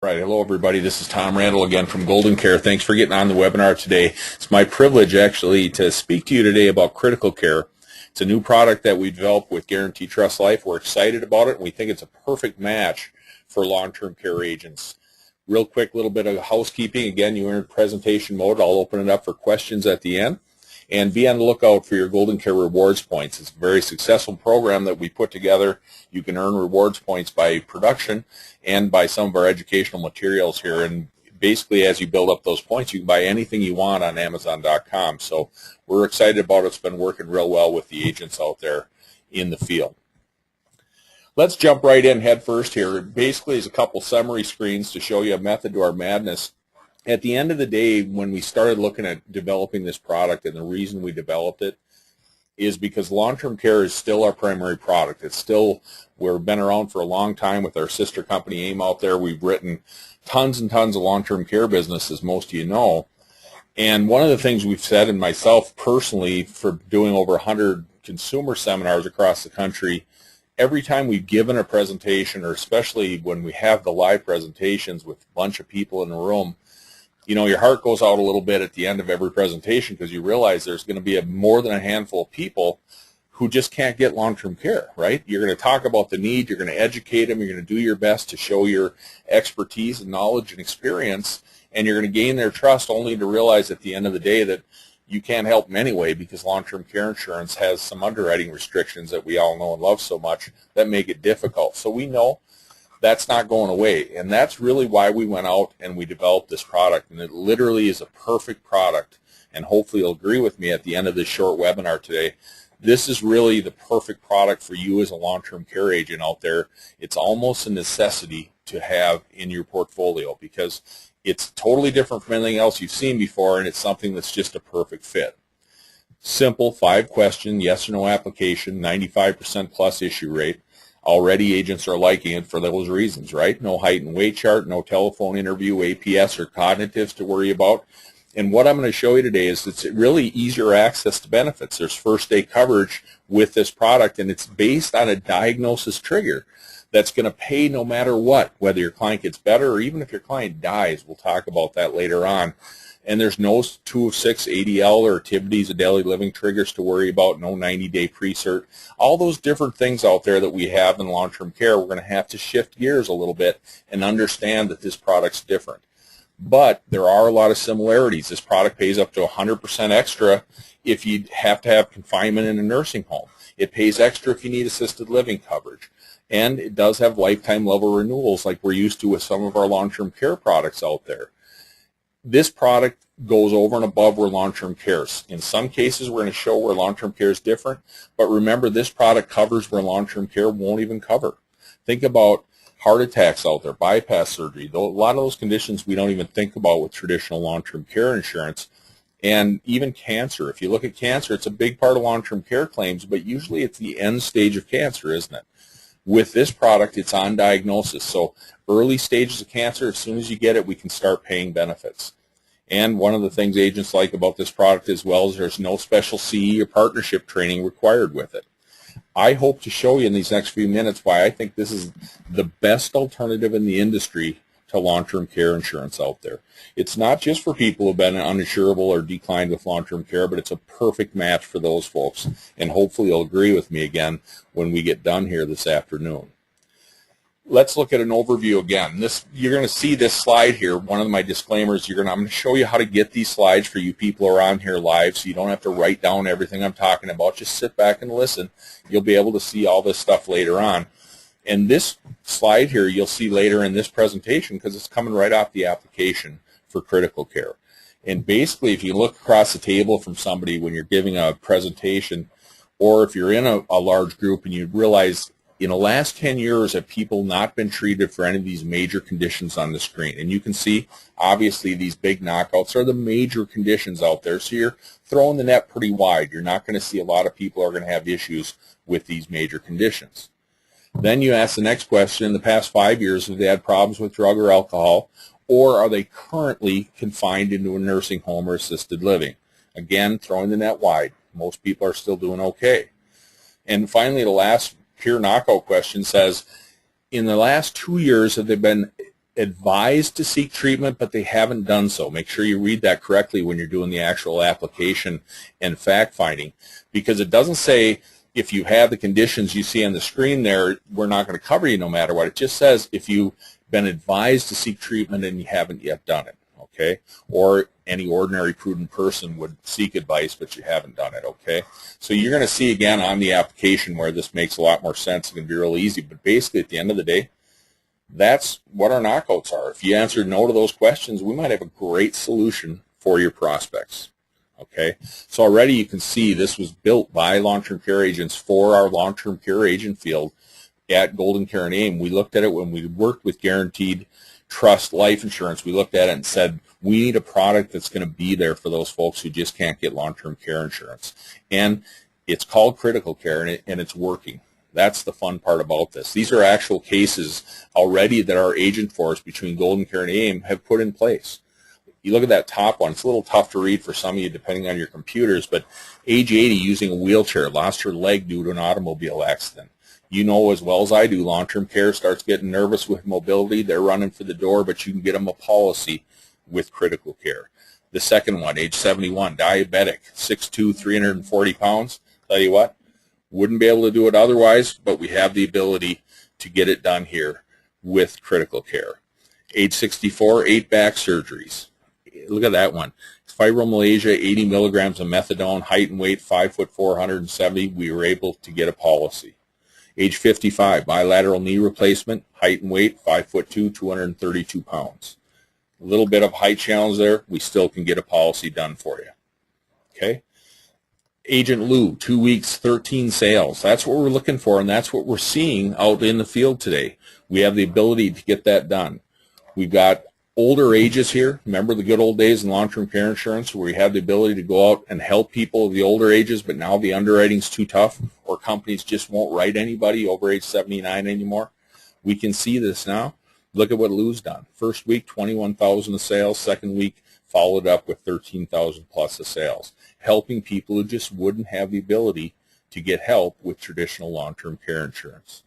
Right. Hello, everybody. This is Tom Randall again from GoldenCare. Thanks for getting on the webinar today. It's my privilege, actually, to speak to you today about Critical Care. It's a new product that we developed with Guarantee Trust Life. We're excited about it, and we think it's a perfect match for long-term care agents. Real quick, little bit of housekeeping. Again, you're in presentation mode. I'll open it up for questions at the end. And be on the lookout for your GoldenCare rewards points. It's a very successful program that we put together. You can earn rewards points by production and by some of our educational materials here. And basically, as you build up those points, you can buy anything you want on Amazon.com. So we're excited about it. It's been working real well with the agents out there in the field. Let's jump right in head first here. Basically, there's a couple summary screens to show you a method to our madness. At the end of the day, when we started looking at developing this product, and the reason we developed it is because long-term care is still our primary product. It's still, we've been around for a long time with our sister company AIM out there. We've written tons and tons of long-term care business, as most of you know. And one of the things we've said, and myself personally, for doing over 100 consumer seminars across the country, every time we've given a presentation, or especially when we have the live presentations with a bunch of people in the room, you know, your heart goes out a little bit at the end of every presentation because you realize there's going to be more than a handful of people who just can't get long-term care, right? You're going to talk about the need, you're going to educate them, you're going to do your best to show your expertise and knowledge and experience, and you're going to gain their trust only to realize at the end of the day that you can't help them anyway because long-term care insurance has some underwriting restrictions that we all know and love so much that make it difficult. So we know that's not going away, and that's really why we went out and we developed this product, and it literally is a perfect product, and hopefully you'll agree with me at the end of this short webinar today. This is really the perfect product for you as a long-term care agent out there. It's almost a necessity to have in your portfolio because it's totally different from anything else you've seen before, and it's something that's just a perfect fit. Simple 5-question yes or no application, 95% plus issue rate. Already agents are liking it for those reasons, right? No height and weight chart, no telephone interview, APS, or cognitives to worry about. And what I'm going to show you today is it's really easier access to benefits. There's first-day coverage with this product, and it's based on a diagnosis trigger that's going to pay no matter what, whether your client gets better or even if your client dies. We'll talk about that later on. And there's no 2 of 6 ADL or activities of daily living triggers to worry about, no 90-day pre-cert. All those different things out there that we have in long-term care, we're going to have to shift gears a little bit and understand that this product's different. But there are a lot of similarities. This product pays up to 100% extra if you have to have confinement in a nursing home. It pays extra if you need assisted living coverage. And it does have lifetime level renewals like we're used to with some of our long-term care products out there. This product goes over and above where long-term care is. In some cases, we're going to show where long-term care is different, but remember, this product covers where long-term care won't even cover. Think about heart attacks out there, bypass surgery. A lot of those conditions we don't even think about with traditional long-term care insurance, and even cancer. If you look at cancer, it's a big part of long-term care claims, but usually it's the end stage of cancer, isn't it? With this product, it's on diagnosis. So early stages of cancer, as soon as you get it, we can start paying benefits. And one of the things agents like about this product as well is there's no special CE or partnership training required with it. I hope to show you in these next few minutes why I think this is the best alternative in the industry to long-term care insurance out there. It's not just for people who have been uninsurable or declined with long-term care, but it's a perfect match for those folks. And hopefully you'll agree with me again when we get done here this afternoon. Let's look at an overview again. You're going to see this slide here. One of my disclaimers, I'm going to show you how to get these slides for you people who are on here live, so you don't have to write down everything I'm talking about. Just sit back and listen. You'll be able to see all this stuff later on. And this slide here you'll see later in this presentation because it's coming right off the application for Critical Care. And basically, if you look across the table from somebody when you're giving a presentation, or if you're in a large group and you realize in the last 10 years have people not been treated for any of these major conditions on the screen. And you can see, obviously, these big knockouts are the major conditions out there. So you're throwing the net pretty wide. You're not going to see a lot of people are going to have issues with these major conditions. Then you ask the next question, in the past 5 years, have they had problems with drug or alcohol, or are they currently confined into a nursing home or assisted living? Again, throwing the net wide. Most people are still doing okay. And finally, the last pure knockout question says, in the last 2 years, have they been advised to seek treatment, but they haven't done so. Make sure you read that correctly when you're doing the actual application and fact-finding, because it doesn't say if you have the conditions you see on the screen there, we're not going to cover you no matter what. It just says if you've been advised to seek treatment and you haven't yet done it, okay? Or any ordinary prudent person would seek advice, but you haven't done it, okay? So you're going to see again on the application where this makes a lot more sense. It can be really easy, but basically at the end of the day, that's what our knockouts are. If you answer no to those questions, we might have a great solution for your prospects. Okay, so already you can see this was built by long-term care agents for our long-term care agent field at GoldenCare and AIM. We looked at it when we worked with Guaranteed Trust Life Insurance. We looked at it and said, we need a product that's going to be there for those folks who just can't get long-term care insurance. And it's called Critical Care, and it's working. That's the fun part about this. These are actual cases already that our agent force between GoldenCare and AIM have put in place. You look at that top one, it's a little tough to read for some of you depending on your computers, but age 80 using a wheelchair, lost her leg due to an automobile accident. You know as well as I do, long-term care starts getting nervous with mobility. They're running for the door, but you can get them a policy with Critical Care. The second one, age 71, diabetic, 6'2", 340 pounds. Tell you what, wouldn't be able to do it otherwise, but we have the ability to get it done here with Critical Care. Age 64, 8 back surgeries. Look at that one. Fibromyalgia, 80 milligrams of methadone, height and weight 5'4", 170. We were able to get a policy. Age 55, bilateral knee replacement, height and weight 5'2", 232 pounds. A little bit of height challenge there. We still can get a policy done for you. Okay. Agent Lou, 2 weeks, 13 sales. That's what we're looking for, and that's what we're seeing out in the field today. We have the ability to get that done. We've got older ages here. Remember the good old days in long-term care insurance where we had the ability to go out and help people of the older ages, but now the underwriting's too tough or companies just won't write anybody over age 79 anymore. We can see this now. Look at what Lou's done. First week, 21,000 of sales. Second week, followed up with 13,000 plus of sales, helping people who just wouldn't have the ability to get help with traditional long-term care insurance.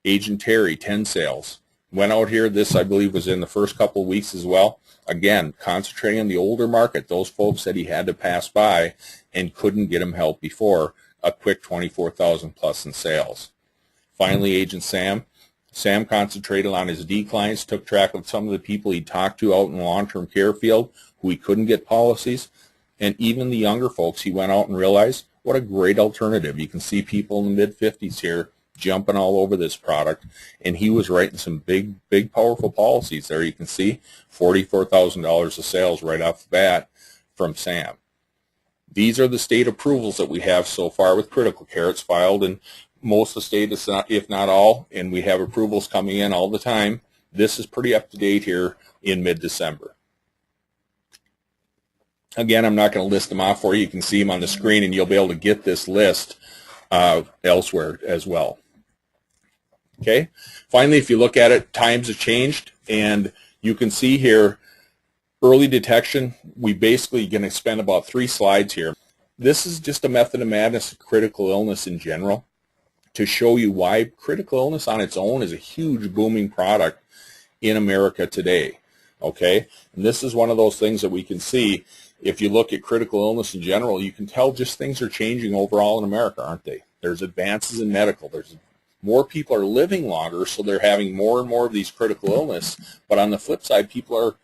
Agent Terry, 10 sales. Went out here, this I believe was in the first couple of weeks as well. Again, concentrating on the older market, those folks that he had to pass by and couldn't get him help before, a quick 24,000 plus in sales. Finally, Agent Sam. Sam concentrated on his D clients, took track of some of the people he talked to out in the long-term care field who he couldn't get policies. And even the younger folks, he went out and realized what a great alternative. You can see people in the mid-50s here jumping all over this product, and he was writing some big, powerful policies there. You can see $44,000 of sales right off the bat from Sam. These are the state approvals that we have so far with Critical Care. It's filed in most of the states, if not all, and we have approvals coming in all the time. This is pretty up to date here in mid-December. Again, I'm not going to list them off for you. You can see them on the screen, and you'll be able to get this list elsewhere as well. Okay. Finally, if you look at it, times have changed, and you can see here early detection. We basically going to spend about 3 slides here. This is just a method of madness of critical illness in general to show you why critical illness on its own is a huge booming product in America today. Okay, and this is one of those things that we can see. If you look at critical illness in general, you can tell just things are changing overall in America, aren't they? There's advances in medical. There's more people are living longer, so they're having more and more of these critical illness. But on the flip side, people are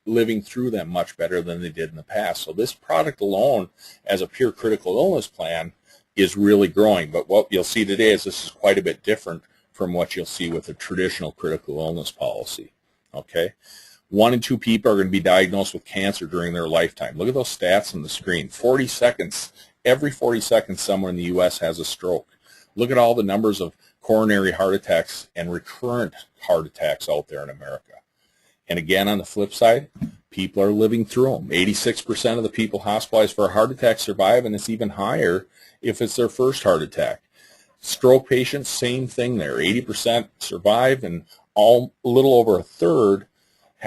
living through them much better than they did in the past. So this product alone, as a pure critical illness plan, is really growing. But what you'll see today is this is quite a bit different from what you'll see with a traditional critical illness policy. Okay? 1 in 2 people are going to be diagnosed with cancer during their lifetime. Look at those stats on the screen. 40 seconds. Every 40 seconds, someone in the U.S. has a stroke. Look at all the numbers of coronary heart attacks and recurrent heart attacks out there in America. And again, on the flip side, people are living through them. 86% of the people hospitalized for a heart attack survive, and it's even higher if it's their first heart attack. Stroke patients, same thing there. 80% survive, and a little over a third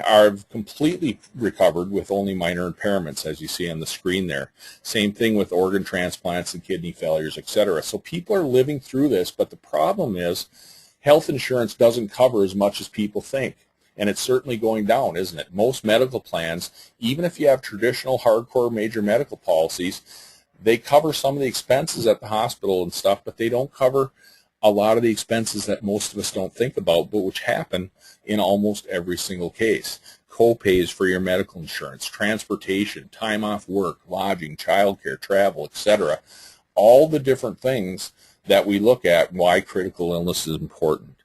are completely recovered with only minor impairments, as you see on the screen there. Same thing with organ transplants and kidney failures, etc. So people are living through this, but the problem is health insurance doesn't cover as much as people think. And it's certainly going down, isn't it? Most medical plans, even if you have traditional hardcore major medical policies, they cover some of the expenses at the hospital and stuff, but they don't cover a lot of the expenses that most of us don't think about, but which happen in almost every single case. Co-pays for your medical insurance, transportation, time off work, lodging, childcare, travel, etc. All the different things that we look at why critical illness is important.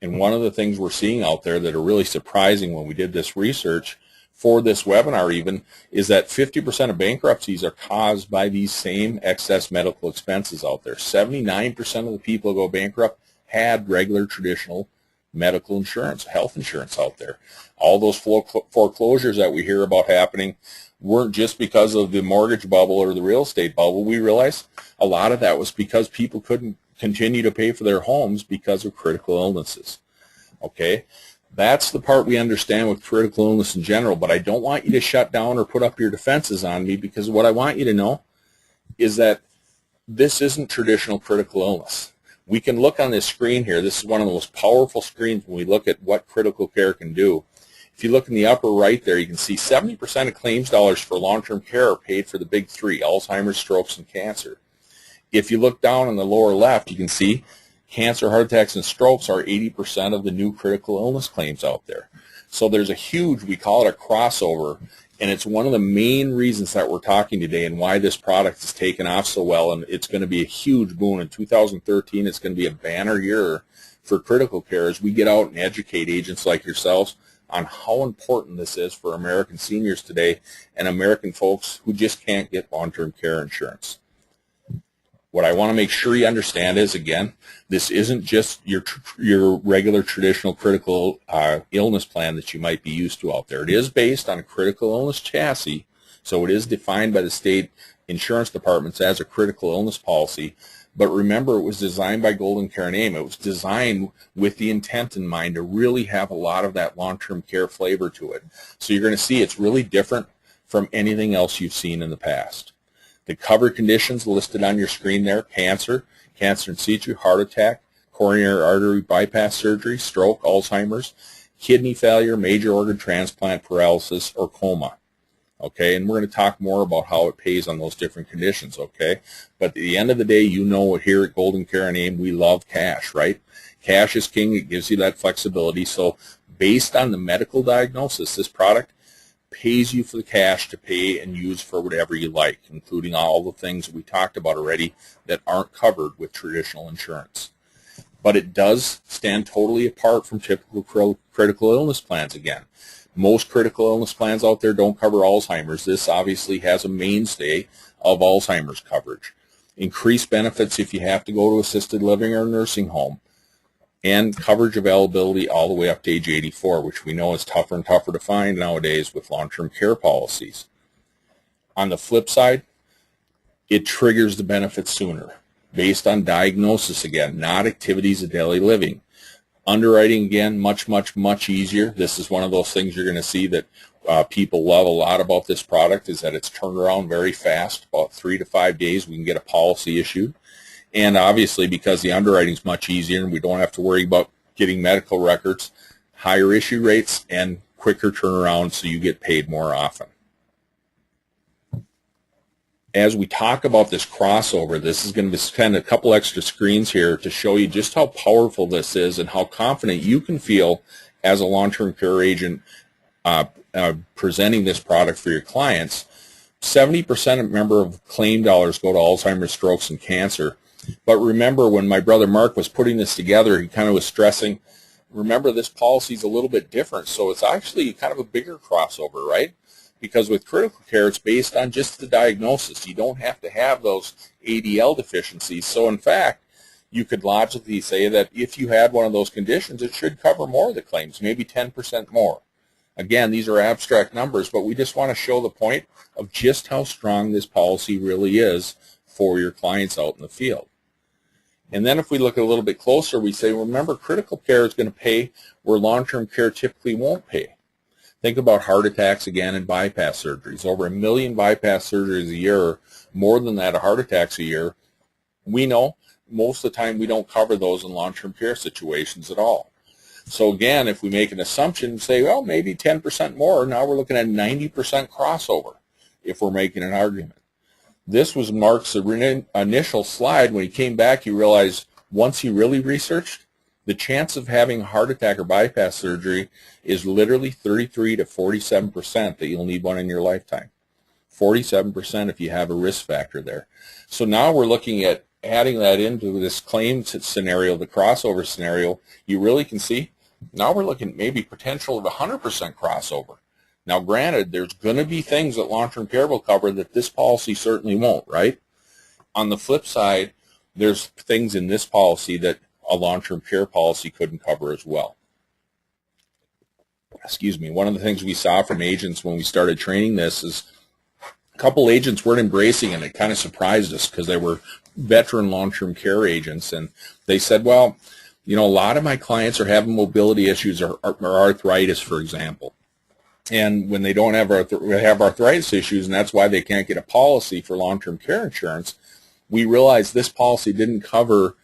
And one of the things we're seeing out there that are really surprising when we did this research for this webinar even is that 50% of bankruptcies are caused by these same excess medical expenses out there. 79% of the people who go bankrupt had regular traditional medical insurance, health insurance out there. All those foreclosures that we hear about happening weren't just because of the mortgage bubble or the real estate bubble. We realized a lot of that was because people couldn't continue to pay for their homes because of critical illnesses. Okay, that's the part we understand with critical illness in general, but I don't want you to shut down or put up your defenses on me, because what I want you to know is that this isn't traditional critical illness. We can look on this screen here. This is one of the most powerful screens when we look at what critical care can do. If you look in the upper right there, you can see 70% of claims dollars for long-term care are paid for the big three: Alzheimer's, strokes, and cancer. If you look down on the lower left, you can see cancer, heart attacks, and strokes are 80% of the new critical illness claims out there. So there's a huge, we call it a crossover, and it's one of the main reasons that we're talking today and why this product has taken off so well, and it's going to be a huge boon. In 2013, it's going to be a banner year for critical care as we get out and educate agents like yourselves on how important this is for American seniors today and American folks who just can't get long-term care insurance. What I want to make sure you understand is, again, this isn't just your regular traditional critical illness plan that you might be used to out there. It is based on a critical illness chassis, so it is defined by the state insurance departments as a critical illness policy. But remember, it was designed by GoldenCare and AIM. It was designed with the intent in mind to really have a lot of that long-term care flavor to it. So you're going to see it's really different from anything else you've seen in the past. The covered conditions listed on your screen there: cancer, cancer in situ, heart attack, coronary artery bypass surgery, stroke, Alzheimer's, kidney failure, major organ transplant, paralysis, or coma. Okay, and we're going to talk more about how it pays on those different conditions, okay? But at the end of the day, you know here at GoldenCare and AIM, we love cash, right? Cash is king. It gives you that flexibility. So based on the medical diagnosis, this product pays you for the cash to pay and use for whatever you like, including all the things that we talked about already that aren't covered with traditional insurance. But it does stand totally apart from typical critical illness plans again. Most critical illness plans out there don't cover Alzheimer's. This obviously has a mainstay of Alzheimer's coverage. Increased benefits if you have to go to assisted living or nursing home. And coverage availability all the way up to age 84, which we know is tougher and tougher to find nowadays with long-term care policies. On the flip side, it triggers the benefits sooner, based on diagnosis again, not activities of daily living. Underwriting, again, much easier. This is one of those things you're going to see that people love a lot about this product, is that it's turned around very fast. About 3 to 5 days we can get a policy issued. And obviously, because the underwriting is much easier and we don't have to worry about getting medical records, higher issue rates and quicker turnaround, so you get paid more often. As we talk about this crossover, this is going to spend a couple extra screens here to show you just how powerful this is and how confident you can feel as a long-term care agent presenting this product for your clients. 70% of claim dollars go to Alzheimer's, strokes, and cancer. But remember, when my brother Mark was putting this together, he kind of was stressing, remember, this policy is a little bit different, so it's actually kind of a bigger crossover, right? Because with critical care, it's based on just the diagnosis. You don't have to have those ADL deficiencies. So in fact, you could logically say that if you had one of those conditions, it should cover more of the claims, maybe 10% more. Again, these are abstract numbers, but we just want to show the point of just how strong this policy really is for your clients out in the field. And then if we look a little bit closer, we say, remember, critical care is going to pay where long-term care typically won't pay. Think about heart attacks again and bypass surgeries. Over 1 million bypass surgeries a year, more than that of heart attacks a year. We know most of the time we don't cover those in long-term care situations at all. So again, if we make an assumption, say, well, maybe 10% more, now we're looking at 90% crossover if we're making an argument. This was Mark's initial slide. When he came back, he realized once he really researched, the chance of having a heart attack or bypass surgery is literally 33 to 47% that you'll need one in your lifetime. 47% if you have a risk factor there. So now we're looking at adding that into this claim scenario, the crossover scenario. You really can see now we're looking at maybe potential of 100% crossover. Now granted, there's going to be things that long-term care will cover that this policy certainly won't, right? On the flip side, there's things in this policy that a long-term care policy couldn't cover as well. Excuse me. One of the things we saw from agents when we started training this is a couple agents weren't embracing it, and it kind of surprised us because they were veteran long-term care agents, and they said, well, you know, a lot of my clients are having mobility issues or arthritis, for example. And when they don't have arthritis issues, and that's why they can't get a policy for long-term care insurance, we realized this policy didn't cover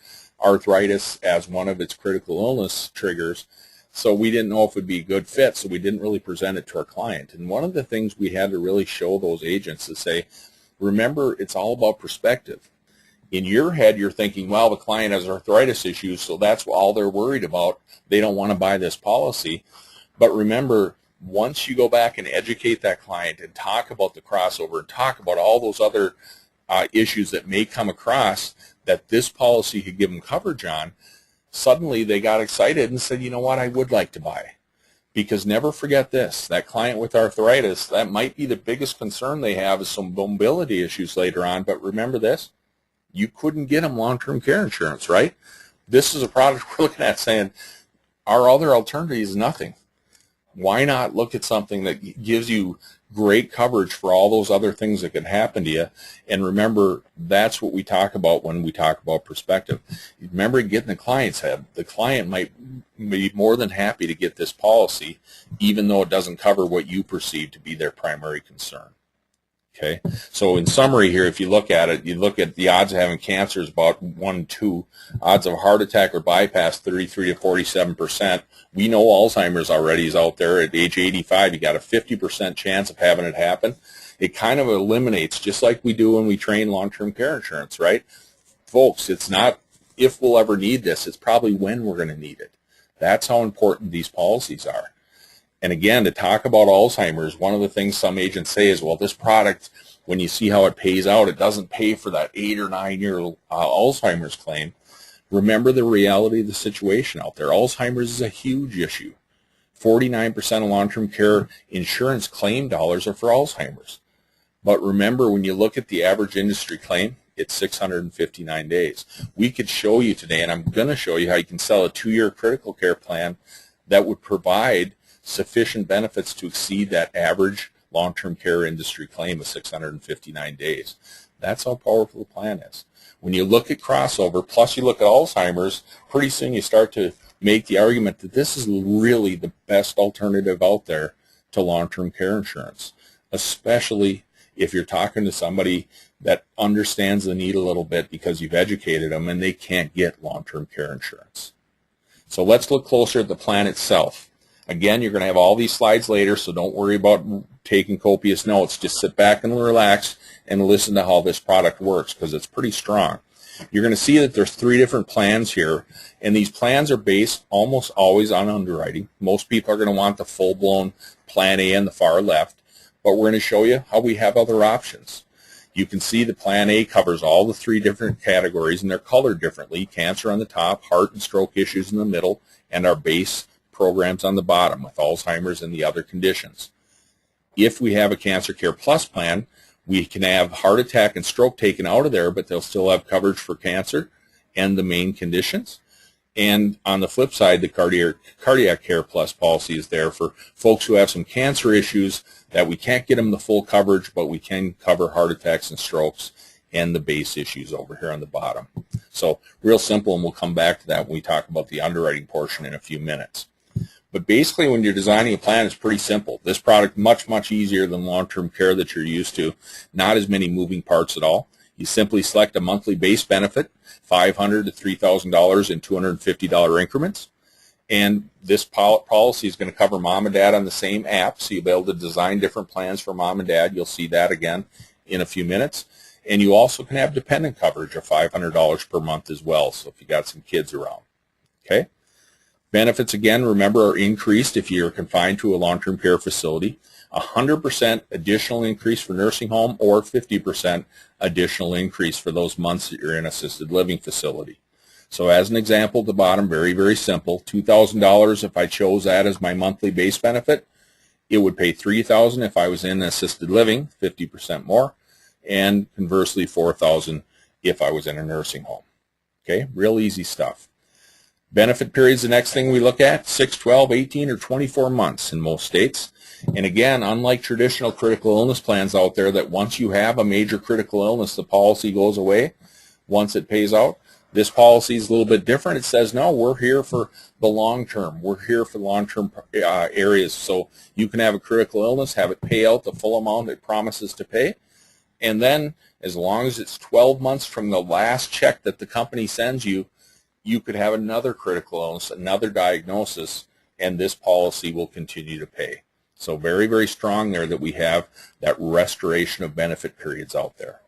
arthritis as one of its critical illness triggers, so we didn't know if it would be a good fit, so we didn't really present it to our client. And one of the things we had to really show those agents is say, remember, it's all about perspective. In your head, you're thinking, well, the client has arthritis issues, so that's all they're worried about. They don't want to buy this policy. But remember, once you go back and educate that client and talk about the crossover and talk about all those other issues that may come across that this policy could give them coverage on, suddenly they got excited and said, you know what, I would like to buy. Because never forget this, that client with arthritis, that might be the biggest concern they have is some mobility issues later on, but remember this, you couldn't get them long-term care insurance, right? This is a product we're looking at saying, our other alternative is nothing. Why not look at something that gives you great coverage for all those other things that can happen to you? And remember, that's what we talk about when we talk about perspective. Remember, getting the client's head. The client might be more than happy to get this policy, even though it doesn't cover what you perceive to be their primary concern. Okay, so in summary here, if you look at it, you look at the odds of having cancer is about 1 2. Odds of heart attack or bypass, 33 to 47%. We know Alzheimer's already is out there. At age 85, you got a 50% chance of having it happen. It kind of eliminates, just like we do when we train long-term care insurance, right? Folks, it's not if we'll ever need this, it's probably when we're going to need it. That's how important these policies are. And again, to talk about Alzheimer's, one of the things some agents say is, well, this product, when you see how it pays out, it doesn't pay for that 8 or 9 year Alzheimer's claim. Remember the reality of the situation out there. Alzheimer's is a huge issue. 49% of long-term care insurance claim dollars are for Alzheimer's. But remember, when you look at the average industry claim, it's 659 days. We could show you today, and I'm going to show you how you can sell a 2-year critical care plan that would provide sufficient benefits to exceed that average long-term care industry claim of 659 days. That's how powerful the plan is. When you look at crossover, plus you look at Alzheimer's, pretty soon you start to make the argument that this is really the best alternative out there to long-term care insurance, especially if you're talking to somebody that understands the need a little bit because you've educated them and they can't get long-term care insurance. So let's look closer at the plan itself. Again, you're going to have all these slides later, so don't worry about taking copious notes. Just sit back and relax and listen to how this product works because it's pretty strong. You're going to see that there's 3 different plans here, and these plans are based almost always on underwriting. Most people are going to want the full-blown Plan A on the far left, but we're going to show you how we have other options. You can see the Plan A covers all the 3 different categories, and they're colored differently. Cancer on the top, heart and stroke issues in the middle, and our base programs on the bottom with Alzheimer's and the other conditions. If we have a Cancer Care Plus plan, we can have heart attack and stroke taken out of there, but they'll still have coverage for cancer and the main conditions. And on the flip side, the Cardiac Care Plus policy is there for folks who have some cancer issues that we can't get them the full coverage, but we can cover heart attacks and strokes and the base issues over here on the bottom. So real simple, and we'll come back to that when we talk about the underwriting portion in a few minutes. But basically, when you're designing a plan, it's pretty simple. This product, much easier than long-term care that you're used to. Not as many moving parts at all. You simply select a monthly base benefit, $500 to $3,000 in $250 increments. And this policy is going to cover mom and dad on the same app, so you'll be able to design different plans for mom and dad. You'll see that again in a few minutes. And you also can have dependent coverage of $500 per month as well, so if you got some kids around. Okay? Benefits, again, remember, are increased if you're confined to a long-term care facility. 100% additional increase for nursing home, or 50% additional increase for those months that you're in assisted living facility. So as an example at the bottom, very, very simple, $2,000 if I chose that as my monthly base benefit. It would pay $3,000 if I was in assisted living, 50% more, and conversely $4,000 if I was in a nursing home. Okay, real easy stuff. Benefit periods, the next thing we look at, 6, 12, 18, or 24 months in most states. And again, unlike traditional critical illness plans out there that once you have a major critical illness, the policy goes away once it pays out, this policy is a little bit different. It says, no, we're here for the long term. We're here for long-term areas. So you can have a critical illness, have it pay out the full amount it promises to pay. And then as long as it's 12 months from the last check that the company sends you, you could have another critical illness, another diagnosis, and this policy will continue to pay. So very, very strong there that we have that restoration of benefit periods out there.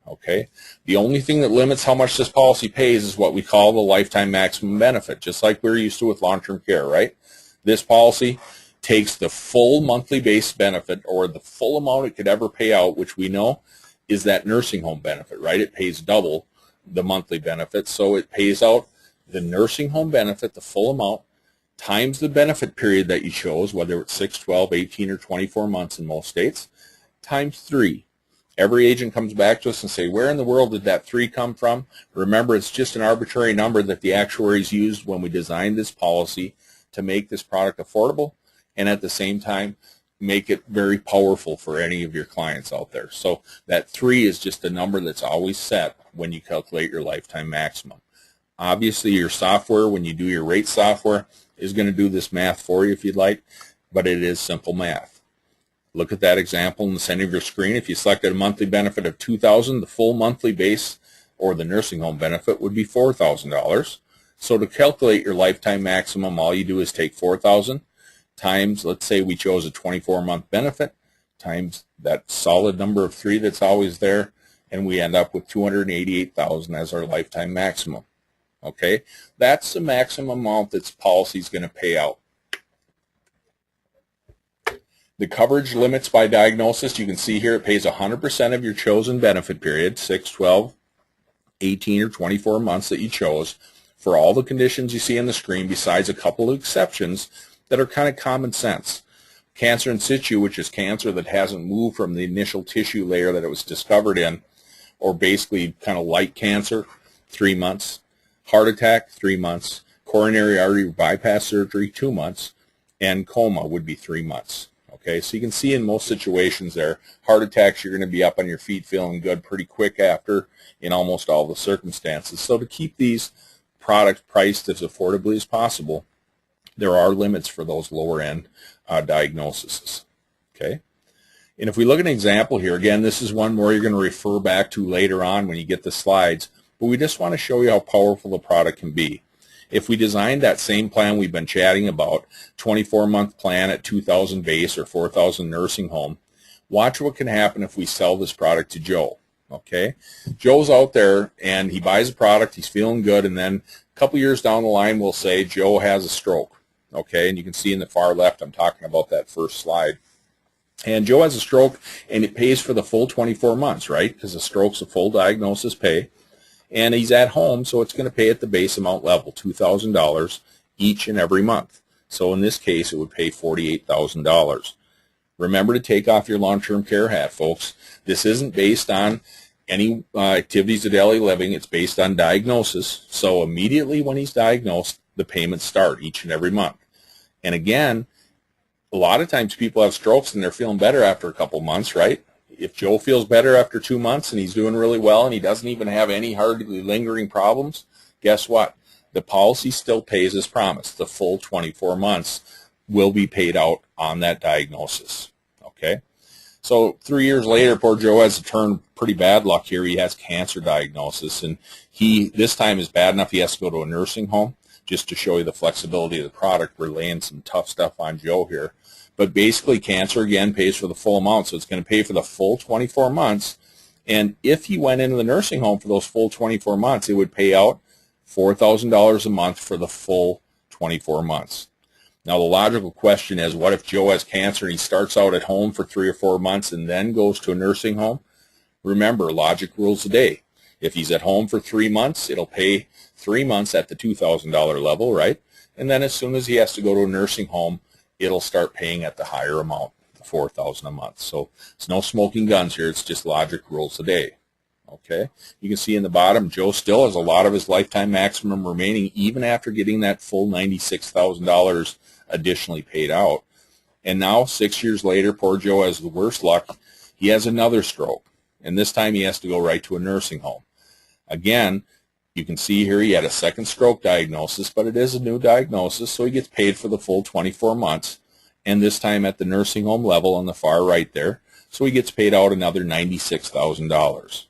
Okay, the only thing that limits how much this policy pays is what we call the lifetime maximum benefit, just like we're used to with long-term care, right? This policy takes the full monthly base benefit, or the full amount it could ever pay out, which we know is that nursing home benefit, right? It pays double the monthly benefit, so it pays out the nursing home benefit, the full amount, times the benefit period that you chose, whether it's 6, 12, 18, or 24 months in most states, times 3. Every agent comes back to us and say, where in the world did that 3 come from? Remember, it's just an arbitrary number that the actuaries used when we designed this policy to make this product affordable and at the same time make it very powerful for any of your clients out there. So that 3 is just a number that's always set when you calculate your lifetime maximum. Obviously, your software, when you do your rate software, is going to do this math for you if you'd like, but it is simple math. Look at that example in the center of your screen. If you selected a monthly benefit of $2,000, the full monthly base or the nursing home benefit would be $4,000. So to calculate your lifetime maximum, all you do is take $4,000 times, let's say we chose a 24-month benefit, times that solid number of 3 that's always there, and we end up with $288,000 as our lifetime maximum. Okay, that's the maximum amount this policy is going to pay out. The coverage limits by diagnosis, you can see here it pays 100% of your chosen benefit period, 6, 12, 18, or 24 months that you chose, for all the conditions you see on the screen, besides a couple of exceptions that are kind of common sense. Cancer in situ, which is cancer that hasn't moved from the initial tissue layer that it was discovered in, or basically kind of light cancer, 3 months. Heart attack, 3 months. Coronary artery bypass surgery, 2 months. And coma would be 3 months. Okay, so you can see in most situations there, heart attacks, you're going to be up on your feet feeling good pretty quick after in almost all the circumstances. So to keep these products priced as affordably as possible, there are limits for those lower end diagnoses. Okay, and if we look at an example here, again, this is one more you're going to refer back to later on when you get the slides, but we just want to show you how powerful the product can be. If we designed that same plan we've been chatting about, 24-month plan at $2,000 base or $4,000 nursing home, watch what can happen if we sell this product to Joe. Okay, Joe's out there and he buys a product, he's feeling good, and then a couple years down the line we'll say Joe has a stroke. Okay, and you can see in the far left I'm talking about that first slide. And Joe has a stroke and it pays for the full 24 months, right? Because a stroke's a full diagnosis pay. And he's at home, so it's going to pay at the base amount level, $2,000 each and every month. So in this case, it would pay $48,000. Remember to take off your long-term care hat, folks. This isn't based on any activities of daily living. It's based on diagnosis. So immediately when he's diagnosed, the payments start each and every month. And again, a lot of times people have strokes and they're feeling better after a couple months, right? If Joe feels better after 2 months and he's doing really well and he doesn't even have any hardly lingering problems, guess what? The policy still pays as promised. The full 24 months will be paid out on that diagnosis. Okay? So 3 years later, poor Joe has turned pretty bad luck here. He has cancer diagnosis, and this time is bad enough he has to go to a nursing home. just to show you the flexibility of the product. We're laying some tough stuff on Joe here. But basically, cancer, again, pays for the full amount. So it's going to pay for the full 24 months. And if he went into the nursing home for those full 24 months, it would pay out $4,000 a month for the full 24 months. Now, the logical question is, what if Joe has cancer and he starts out at home for 3 or 4 months and then goes to a nursing home? Remember, logic rules the day. If he's at home for 3 months, it'll pay 3 months at the $2,000 level, right? And then as soon as he has to go to a nursing home, it'll start paying at the higher amount, the $4,000 a month. So it's no smoking guns here. It's just logic rules the day. Okay, you can see in the bottom, Joe still has a lot of his lifetime maximum remaining, even after getting that full $96,000 additionally paid out. And now, 6 years later, poor Joe has the worst luck. He has another stroke, and this time he has to go right to a nursing home. Again, you can see here he had a second stroke diagnosis, but it is a new diagnosis, so he gets paid for the full 24 months, and this time at the nursing home level on the far right there, so he gets paid out another $96,000.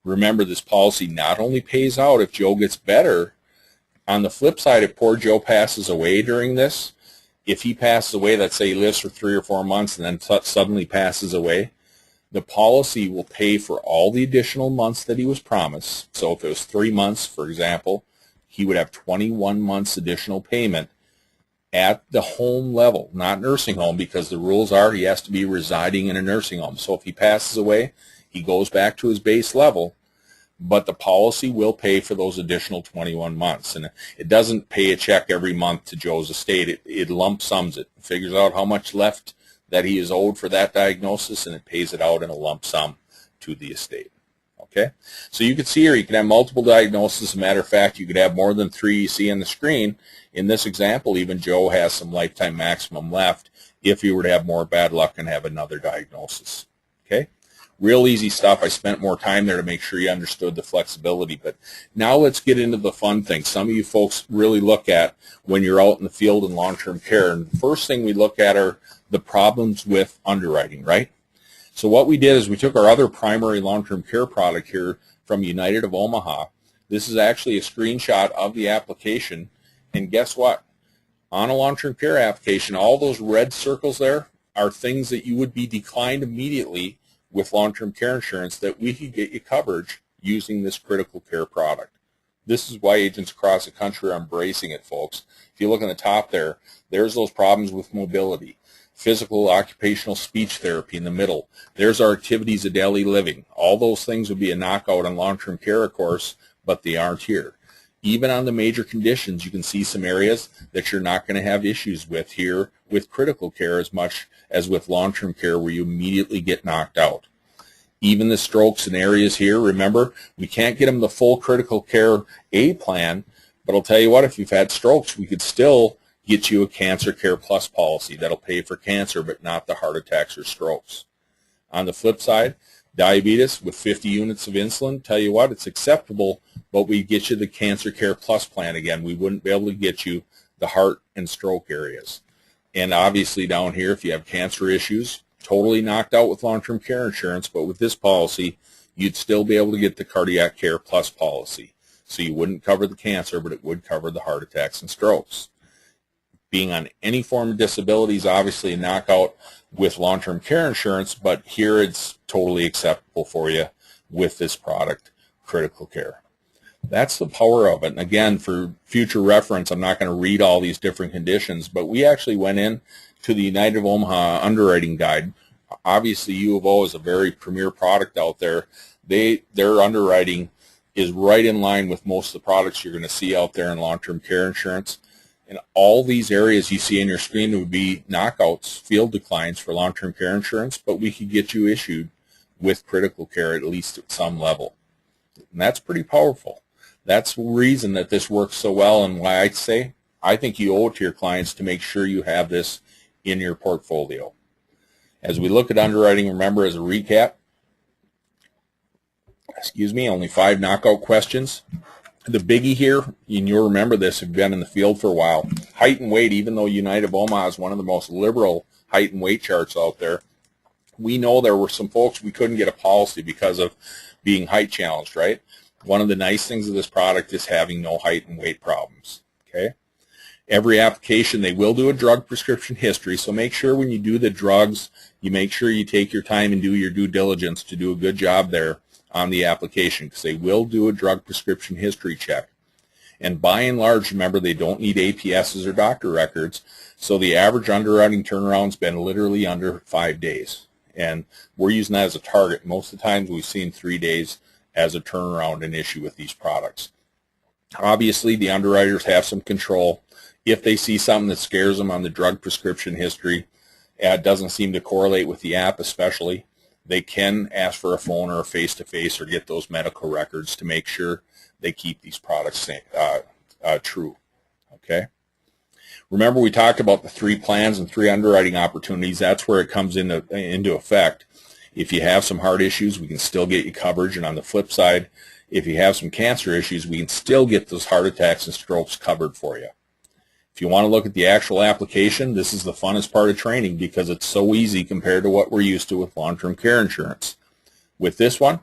Remember, this policy not only pays out if Joe gets better. On the flip side, if poor Joe passes away during this, if he passes away, let's say he lives for 3 or 4 months and then suddenly passes away, the policy will pay for all the additional months that he was promised. So if it was 3 months, for example, he would have 21 months additional payment at the home level, not nursing home, because the rules are he has to be residing in a nursing home. So if he passes away, he goes back to his base level, but the policy will pay for those additional 21 months. And it doesn't pay a check every month to Joe's estate. It lump sums it, figures out how much left that he is owed for that diagnosis, and it pays it out in a lump sum to the estate. Okay, so you can see here you can have multiple diagnoses. As a matter of fact, you could have more than 3 you see on the screen. In this example, even Joe has some lifetime maximum left if he were to have more bad luck and have another diagnosis. Okay, real easy stuff. I spent more time there to make sure you understood the flexibility. But now let's get into the fun things. Some of you folks really look at when you're out in the field in long-term care. And the first thing we look at are the problems with underwriting, right? So what we did is we took our other primary long-term care product here from United of Omaha. This is actually a screenshot of the application. And guess what? On a long-term care application, all those red circles there are things that you would be declined immediately with long-term care insurance that we could get you coverage using this critical care product. This is why agents across the country are embracing it, folks. If you look on the top there, there's those problems with mobility. Physical, occupational, speech therapy in the middle. There's our activities of daily living. All those things would be a knockout on long-term care, of course, but they aren't here. Even on the major conditions, you can see some areas that you're not going to have issues with here with critical care as much as with long-term care where you immediately get knocked out. Even the strokes and areas here, remember, we can't get them the full critical care A plan, but I'll tell you what, if you've had strokes, we could still get you a Cancer Care Plus policy that'll pay for cancer but not the heart attacks or strokes. On the flip side, diabetes with 50 units of insulin, tell you what, it's acceptable, but we get you the Cancer Care Plus plan again. We wouldn't be able to get you the heart and stroke areas. And obviously down here, if you have cancer issues, totally knocked out with long-term care insurance, but with this policy, you'd still be able to get the Cardiac Care Plus policy. So you wouldn't cover the cancer, but it would cover the heart attacks and strokes. Being on any form of disability is obviously a knockout with long-term care insurance, but here it's totally acceptable for you with this product, Critical Care. That's the power of it. And again, for future reference, I'm not going to read all these different conditions, but we actually went in to the United of Omaha underwriting guide. Obviously, U of O is a very premier product out there. Their underwriting is right in line with most of the products you're going to see out there in long-term care insurance. And all these areas you see on your screen would be knockouts, field declines for long-term care insurance, but we could get you issued with critical care at least at some level. And that's pretty powerful. That's the reason that this works so well, and why I say I think you owe it to your clients to make sure you have this in your portfolio. As we look at underwriting, remember, as a recap, only 5 knockout questions. The biggie here, and you'll remember this if you've been in the field for a while, height and weight. Even though United of Omaha is one of the most liberal height and weight charts out there, we know there were some folks we couldn't get a policy because of being height challenged, right? One of the nice things of this product is having no height and weight problems. Okay. Every application, they will do a drug prescription history, so make sure when you do the drugs, you make sure you take your time and do your due diligence to do a good job there on the application, because they will do a drug prescription history check. And by and large, remember, they don't need APSs or doctor records, so the average underwriting turnaround's been literally under 5 days. And we're using that as a target. Most of the times we've seen 3 days as a turnaround an issue with these products. Obviously, the underwriters have some control. If they see something that scares them on the drug prescription history, it doesn't seem to correlate with the app especially, they can ask for a phone or a face-to-face or get those medical records to make sure they keep these products true. Okay. Remember, we talked about the 3 plans and 3 underwriting opportunities. That's where it comes into effect. If you have some heart issues, we can still get you coverage. And on the flip side, if you have some cancer issues, we can still get those heart attacks and strokes covered for you. If you want to look at the actual application, this is the funnest part of training because it's so easy compared to what we're used to with long-term care insurance. With this one,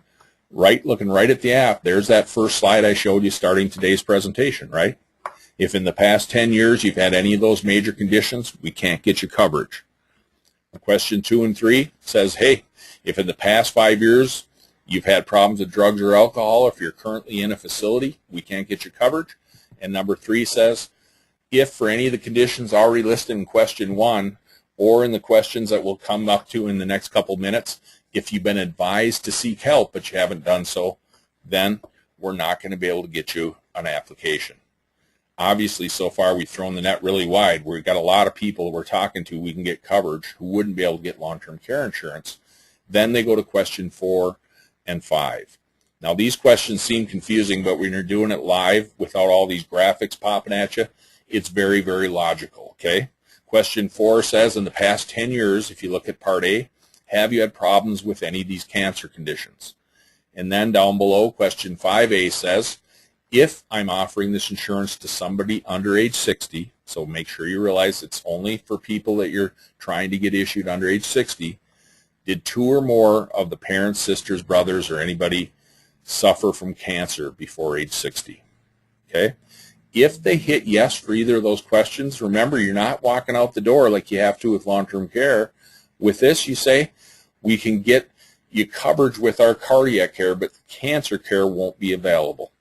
looking right at the app, there's that first slide I showed you starting today's presentation, right? If in the past 10 years you've had any of those major conditions, we can't get you coverage. Question 2 and 3 says, hey, if in the past 5 years you've had problems with drugs or alcohol, if you're currently in a facility, we can't get you coverage. And number 3 says, if for any of the conditions already listed in question 1 or in the questions that we'll come up to in the next couple minutes, if you've been advised to seek help but you haven't done so, then we're not going to be able to get you an application. Obviously, so far we've thrown the net really wide. We've got a lot of people we're talking to we can get coverage who wouldn't be able to get long-term care insurance. Then they go to question 4 and 5. Now, these questions seem confusing, but when you're doing it live without all these graphics popping at you, it's very, very logical, okay? Question 4 says, in the past 10 years, if you look at Part A, have you had problems with any of these cancer conditions? And then down below, question 5A says, if I'm offering this insurance to somebody under age 60, so make sure you realize it's only for people that you're trying to get issued under age 60, did 2 or more of the parents, sisters, brothers, or anybody suffer from cancer before age 60? Okay? If they hit yes for either of those questions, remember, you're not walking out the door like you have to with long-term care. With this, you say, we can get you coverage with our cardiac care, but cancer care won't be available.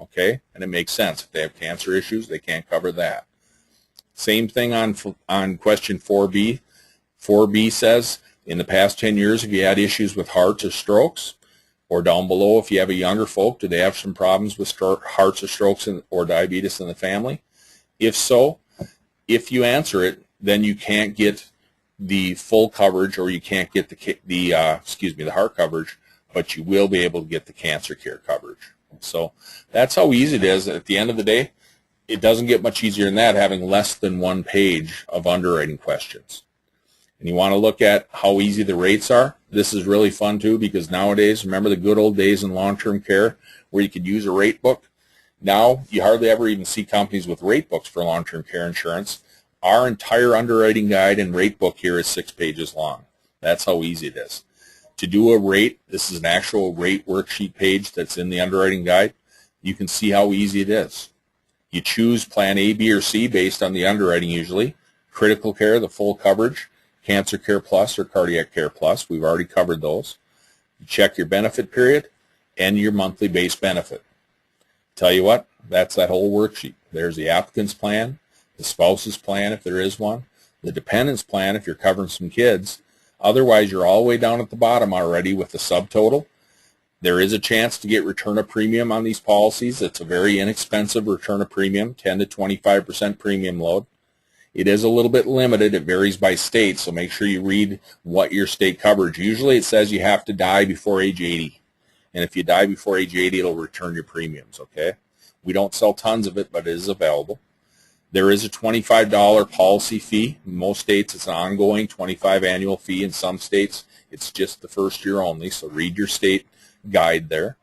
Okay? And it makes sense. If they have cancer issues, they can't cover that. Same thing on question 4B. 4B says, in the past 10 years, have you had issues with hearts or strokes? Or down below, if you have a younger folk, do they have some problems with hearts or strokes or diabetes in the family? If so, if you answer it, then you can't get the full coverage, or you can't get the heart coverage, but you will be able to get the cancer care coverage. So that's how easy it is. At the end of the day, it doesn't get much easier than that, having less than 1 page of underwriting questions. And you want to look at how easy the rates are. This is really fun too, because nowadays, remember the good old days in long-term care where you could use a rate book? Now you hardly ever even see companies with rate books for long-term care insurance. Our entire underwriting guide and rate book here is 6 pages long. That's how easy it is. To do a rate, this is an actual rate worksheet page that's in the underwriting guide. You can see how easy it is. You choose plan A, B, or C based on the underwriting usually. Critical care, the full coverage. Cancer Care Plus or Cardiac Care Plus. We've already covered those. You check your benefit period and your monthly base benefit. Tell you what, that's that whole worksheet. There's the applicant's plan, the spouse's plan if there is one, the dependent's plan if you're covering some kids. Otherwise, you're all the way down at the bottom already with the subtotal. There is a chance to get return of premium on these policies. It's a very inexpensive return of premium, 10 to 25% premium load. It is a little bit limited. It varies by state, so make sure you read what your state covers. Usually it says you have to die before age 80. And if you die before age 80, it'll return your premiums, okay? We don't sell tons of it, but it is available. There is a $25 policy fee. In most states, it's an ongoing $25 annual fee. In some states, it's just the first year only, so read your state guide there.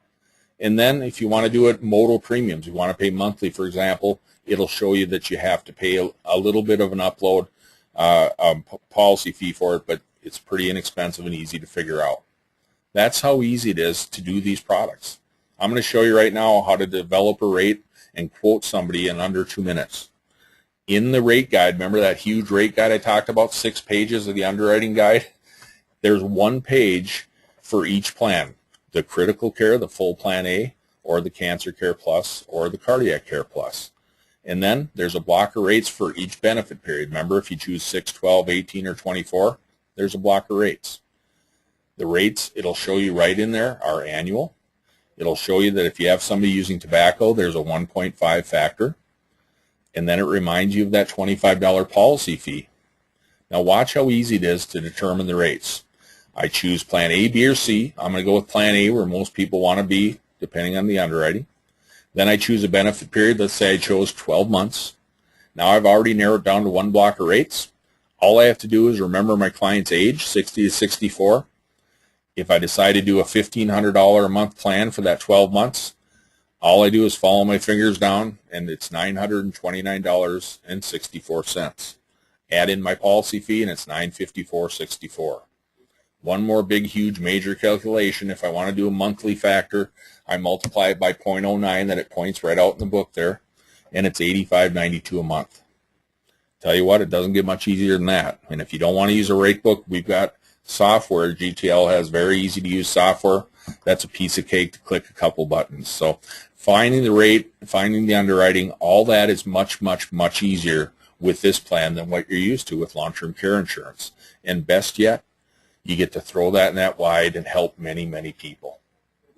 And then if you want to do it modal premiums, you want to pay monthly, for example, it'll show you that you have to pay a little bit of an upload policy fee for it, but it's pretty inexpensive and easy to figure out. That's how easy it is to do these products. I'm going to show you right now how to develop a rate and quote somebody in under 2 minutes. In the rate guide, remember that huge rate guide I talked about, 6 pages of the underwriting guide? There's 1 page for each plan, the critical care, the full plan A, or the cancer care plus, or the cardiac care plus. And then there's a block of rates for each benefit period. Remember, if you choose 6, 12, 18, or 24, there's a block of rates. The rates, it'll show you right in there, are annual. It'll show you that if you have somebody using tobacco, there's a 1.5 factor. And then it reminds you of that $25 policy fee. Now watch how easy it is to determine the rates. I choose plan A, B, or C. I'm going to go with plan A, where most people want to be, depending on the underwriting. Then I choose a benefit period. Let's say I chose 12 months. Now I've already narrowed down to 1 block of rates. All I have to do is remember my client's age, 60 to 64. If I decide to do a $1,500 a month plan for that 12 months, all I do is follow my fingers down, and it's $929.64. Add in my policy fee, and it's $954.64. One more big, huge, major calculation. If I want to do a monthly factor, I multiply it by 0.09, that it points right out in the book there, and it's $85.92 a month. Tell you what, it doesn't get much easier than that. And if you don't want to use a rate book, we've got software. GTL has very easy to use software. That's a piece of cake to click a couple buttons. So finding the rate, finding the underwriting, all that is much, much, much easier with this plan than what you're used to with long-term care insurance. And best yet, you get to throw that net wide and help many, many people.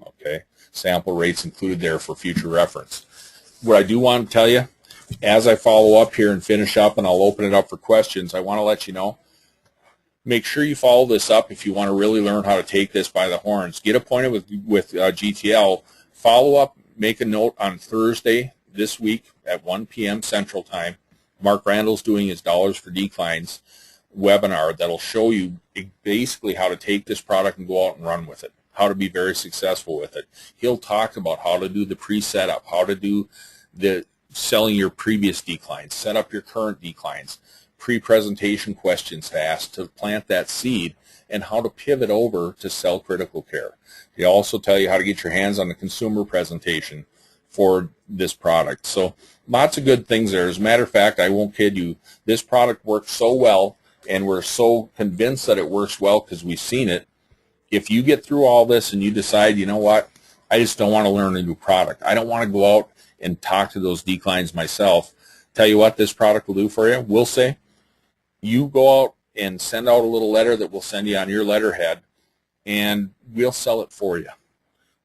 Okay? Sample rates included there for future reference. What I do want to tell you, as I follow up here and finish up, and I'll open it up for questions, I want to let you know, make sure you follow this up if you want to really learn how to take this by the horns. Get appointed with GTL. Follow up, make a note on Thursday this week at 1 p.m. Central Time. Mark Randall's doing his Dollars for Declines webinar that'll show you basically how to take this product and go out and run with it, how to be very successful with it. He'll talk about how to do the pre-setup, how to do the selling your previous declines, set up your current declines, pre-presentation questions to ask to plant that seed, and how to pivot over to sell critical care. They also tell you how to get your hands on the consumer presentation for this product. So lots of good things there. As a matter of fact, I won't kid you, this product works so well, and we're so convinced that it works well because we've seen it. If you get through all this and you decide, you know what, I just don't want to learn a new product, I don't want to go out and talk to those declines myself, tell you what this product will do for you. We'll say, you go out and send out a little letter that we'll send you on your letterhead, and we'll sell it for you.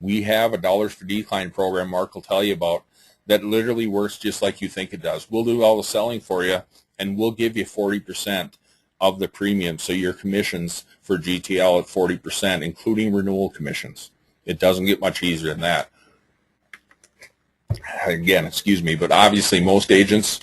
We have a Dollars for Decline program Mark will tell you about that literally works just like you think it does. We'll do all the selling for you, and we'll give you 40% of the premium, so your commissions for GTL at 40%, including renewal commissions. It doesn't get much easier than that. Again, excuse me, but obviously most agents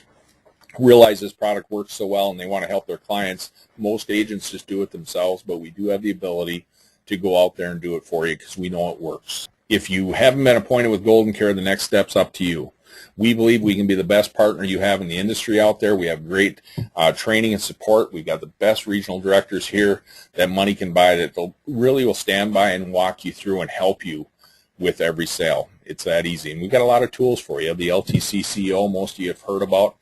realize this product works so well and they want to help their clients. Most agents just do it themselves, but we do have the ability to go out there and do it for you because we know it works. If you haven't been appointed with GoldenCare, the next step's up to you. We believe we can be the best partner you have in the industry out there. We have great training and support. We've got the best regional directors here that money can buy, that really will stand by and walk you through and help you with every sale. It's that easy. And we've got a lot of tools for you. The LTCCO, most of you have heard about,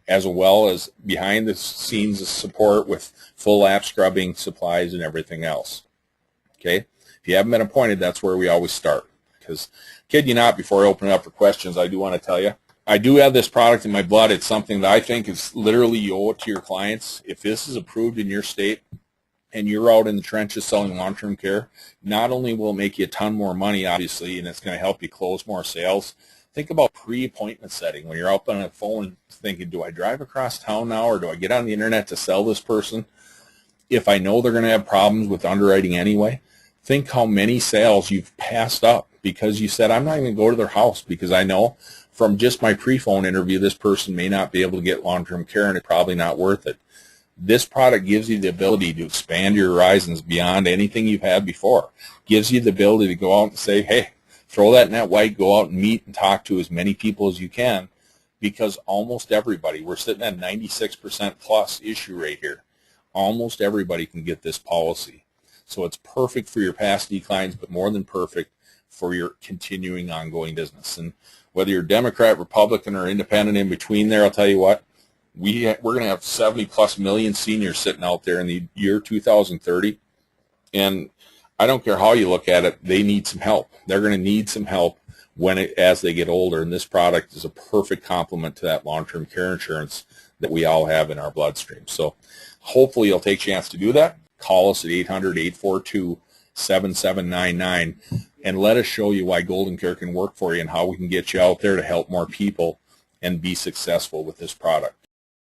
as well as behind the scenes support with full app scrubbing, supplies, and everything else. Okay? If you haven't been appointed, that's where we always start. Because, kid you not, before I open it up for questions, I do want to tell you, I do have this product in my blood. It's something that I think is literally you owe it to your clients. If this is approved in your state and you're out in the trenches selling long-term care, not only will it make you a ton more money, obviously, and it's going to help you close more sales. Think about pre-appointment setting. When you're out on the phone thinking, do I drive across town now, or do I get on the internet to sell this person? If I know they're going to have problems with underwriting anyway, think how many sales you've passed up because you said, I'm not even going to go to their house because I know from just my pre-phone interview this person may not be able to get long-term care and it's probably not worth it. This product gives you the ability to expand your horizons beyond anything you've had before. Gives you the ability to go out and say, hey, throw that net wide, go out and meet and talk to as many people as you can, because almost everybody, we're sitting at 96% plus issue rate here. Almost everybody can get this policy. So it's perfect for your past declines, but more than perfect for your continuing ongoing business. And whether you're Democrat, Republican, or independent in between there, I'll tell you what, we're going to have 70+ million seniors sitting out there in the year 2030. And I don't care how you look at it, they need some help. They're going to need some help as they get older, and this product is a perfect complement to that long-term care insurance that we all have in our bloodstream. So hopefully you'll take a chance to do that. Call us at 800-842-7799 and let us show you why GoldenCare can work for you and how we can get you out there to help more people and be successful with this product.